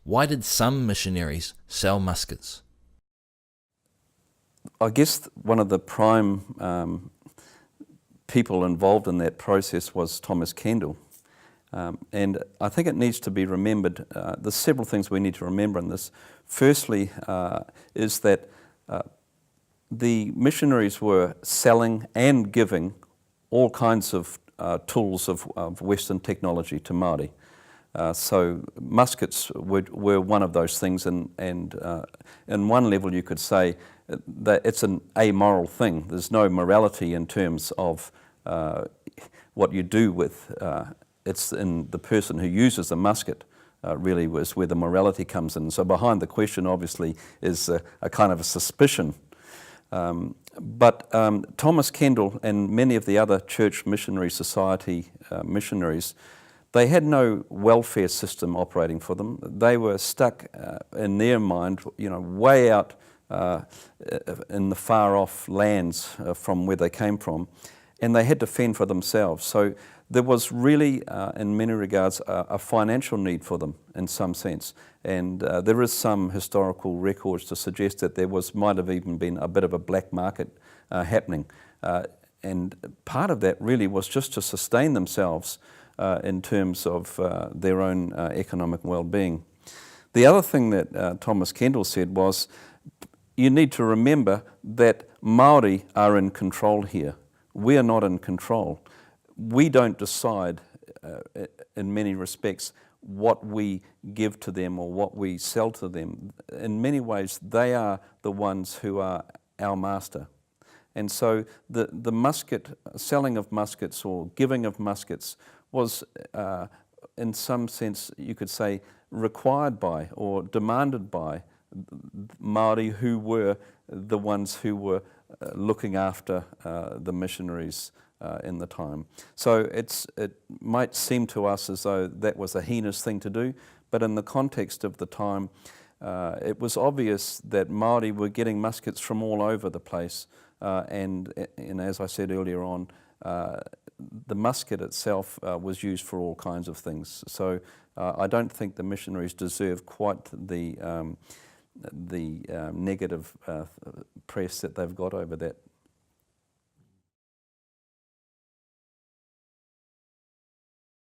Why did some missionaries sell muskets? I guess one of the prime people involved in that process was Thomas Kendall. And I think it needs to be remembered, there's several things we need to remember in this. Firstly is that the missionaries were selling and giving all kinds of tools of Western technology to Māori. So muskets were one of those things, and in one level you could say that it's an amoral thing. There's no morality in terms of what you do with it's in the person who uses the musket really was where the morality comes in. So behind the question obviously is a kind of a suspicion. But Thomas Kendall and many of the other Church Missionary Society missionaries, they had no welfare system operating for them. They were stuck in their mind, way out in the far off lands from where they came from, and they had to fend for themselves. So there was really, in many regards, a financial need for them in some sense. And there is some historical records to suggest that there might have even been a bit of a black market happening. And part of that really was just to sustain themselves in terms of their own economic well-being. The other thing that Thomas Kendall said was, you need to remember that Māori are in control here. We are not in control. We don't decide, in many respects, what we give to them or what we sell to them. In many ways, they are the ones who are our master. And so the selling of muskets or giving of muskets was, in some sense, you could say, required by or demanded by Māori who were the ones who were looking after the missionaries in the time. So it might seem to us as though that was a heinous thing to do, but in the context of the time, it was obvious that Māori were getting muskets from all over the place, and as I said earlier on, the musket itself was used for all kinds of things. So I don't think the missionaries deserve quite the negative press that they've got over that